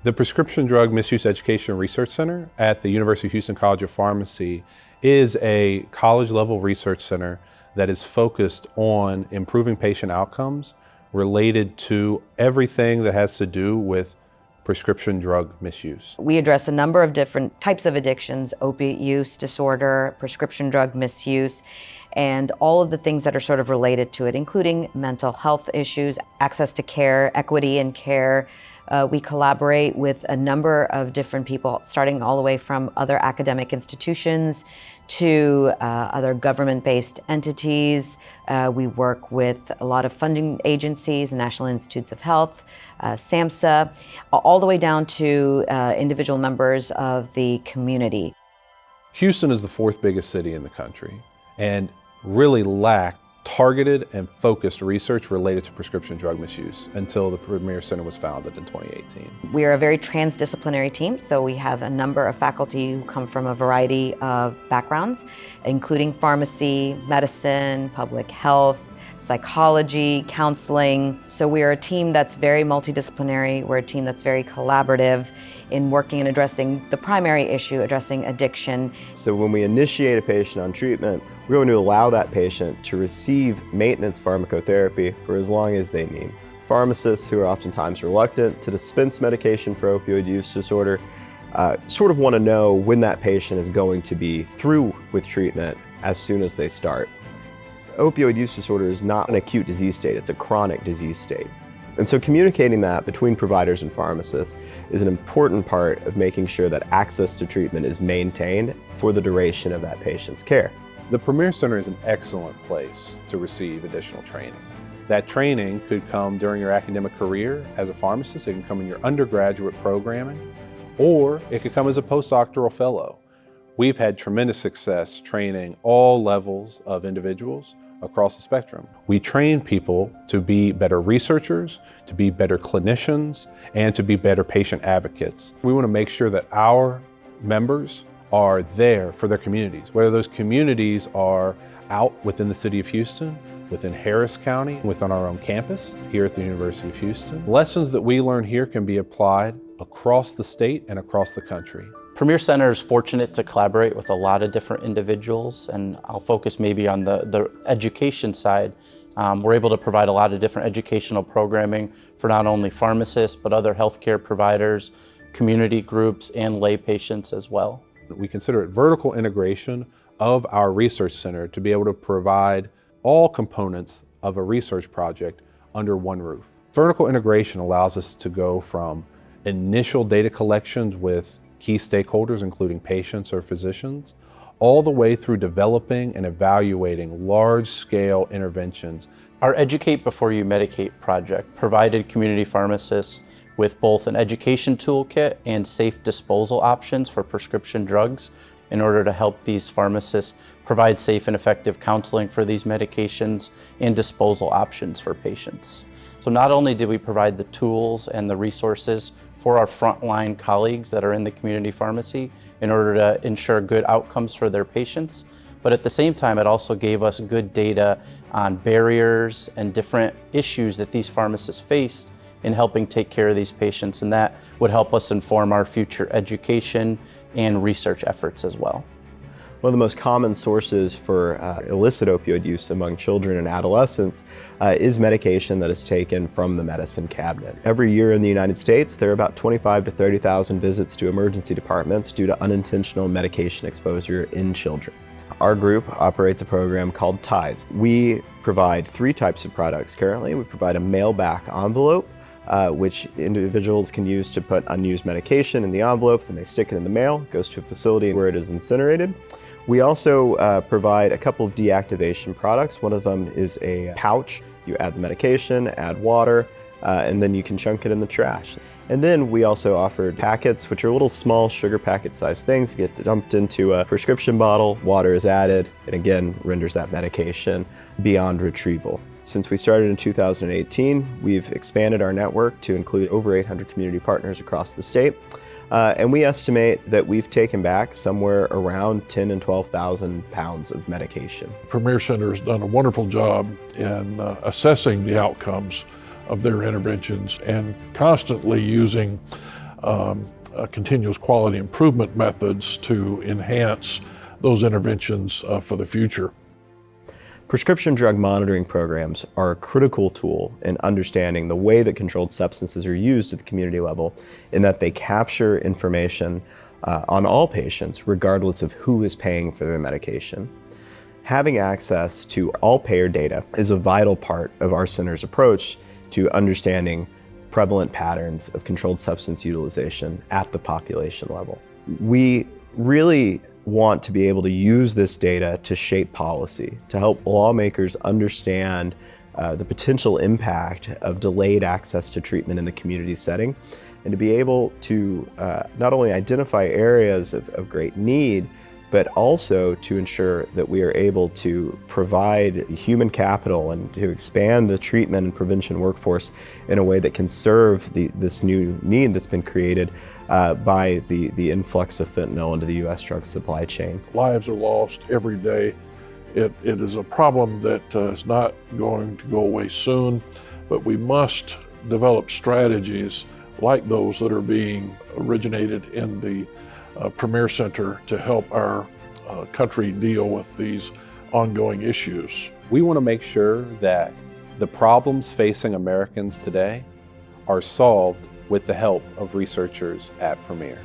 The Prescription Drug Misuse Education Research Center at the University of Houston College of Pharmacy is a college-level research center that is focused on improving patient outcomes related to everything that has to do with prescription drug misuse. We address a number of different types of addictions: opioid use disorder, prescription drug misuse, and all of the things that are sort of related to it, including mental health issues, access to care, equity in care. We collaborate with a number of different people, starting all the way from other academic institutions to other government-based entities. We work with a lot of funding agencies, National Institutes of Health, SAMHSA, all the way down to individual members of the community. Houston is the fourth biggest city in the country and really lacked targeted and focused research related to prescription drug misuse until the Premier Center was founded in 2018. We are a very transdisciplinary team, so we have a number of faculty who come from a variety of backgrounds, including pharmacy, medicine, public health, psychology, counseling. So we are a team that's very multidisciplinary. We're a team that's very collaborative in working and addressing the primary issue, addressing addiction. So when we initiate a patient on treatment, we're going to allow that patient to receive maintenance pharmacotherapy for as long as they need. Pharmacists, who are oftentimes reluctant to dispense medication for opioid use disorder, sort of want to know when that patient is going to be through with treatment as soon as they start. Opioid use disorder is not an acute disease state, it's a chronic disease state. And so communicating that between providers and pharmacists is an important part of making sure that access to treatment is maintained for the duration of that patient's care. The Premier Center is an excellent place to receive additional training. That training could come during your academic career as a pharmacist, it can come in your undergraduate programming, or it could come as a postdoctoral fellow. We've had tremendous success training all levels of individuals across the spectrum. We train people to be better researchers, to be better clinicians, and to be better patient advocates. We want to make sure that our members are there for their communities, whether those communities are out within the city of Houston, within Harris County, within our own campus here at the University of Houston. Lessons that we learn here can be applied across the state and across the country. Premier Center is fortunate to collaborate with a lot of different individuals, and I'll focus maybe on the education side. We're able to provide a lot of different educational programming for not only pharmacists, but other healthcare providers, community groups, and lay patients as well. We consider it vertical integration of our research center to be able to provide all components of a research project under one roof. Vertical integration allows us to go from initial data collections with key stakeholders, including patients or physicians, all the way through developing and evaluating large-scale interventions. Our Educate Before You Medicate project provided community pharmacists with both an education toolkit and safe disposal options for prescription drugs in order to help these pharmacists provide safe and effective counseling for these medications and disposal options for patients. So not only did we provide the tools and the resources for our frontline colleagues that are in the community pharmacy in order to ensure good outcomes for their patients, but at the same time it also gave us good data on barriers and different issues that these pharmacists faced in helping take care of these patients, and that would help us inform our future education and research efforts as well. One of the most common sources for illicit opioid use among children and adolescents is medication that is taken from the medicine cabinet. Every year in the United States, there are about 25,000 to 30,000 visits to emergency departments due to unintentional medication exposure in children. Our group operates a program called TIDES. We provide three types of products currently. We provide a mail-back envelope, which individuals can use to put unused medication in the envelope, then they stick it in the mail, it goes to a facility where it is incinerated. We also provide a couple of deactivation products. One of them is a pouch. You add the medication, add water, and then you can chunk it in the trash. And then we also offered packets, which are little small sugar packet sized things, get dumped into a prescription bottle, water is added, and again, renders that medication beyond retrieval. Since we started in 2018, we've expanded our network to include over 800 community partners across the state. And we estimate that we've taken back somewhere around 10 and 12,000 pounds of medication. Premier Center has done a wonderful job in assessing the outcomes of their interventions and constantly using continuous quality improvement methods to enhance those interventions for the future. Prescription drug monitoring programs are a critical tool in understanding the way that controlled substances are used at the community level, in that they capture information on all patients, regardless of who is paying for their medication. Having access to all payer data is a vital part of our center's approach to understanding prevalent patterns of controlled substance utilization at the population level. We really want to be able to use this data to shape policy, to help lawmakers understand the potential impact of delayed access to treatment in the community setting, and to be able to not only identify areas of great need, but also to ensure that we are able to provide human capital and to expand the treatment and prevention workforce in a way that can serve this new need that's been created by the influx of fentanyl into the U.S. drug supply chain. Lives are lost every day. It is a problem that is not going to go away soon, but we must develop strategies like those that are being originated in the Premier Center to help our country deal with these ongoing issues. We want to make sure that the problems facing Americans today are solved with the help of researchers at Premier.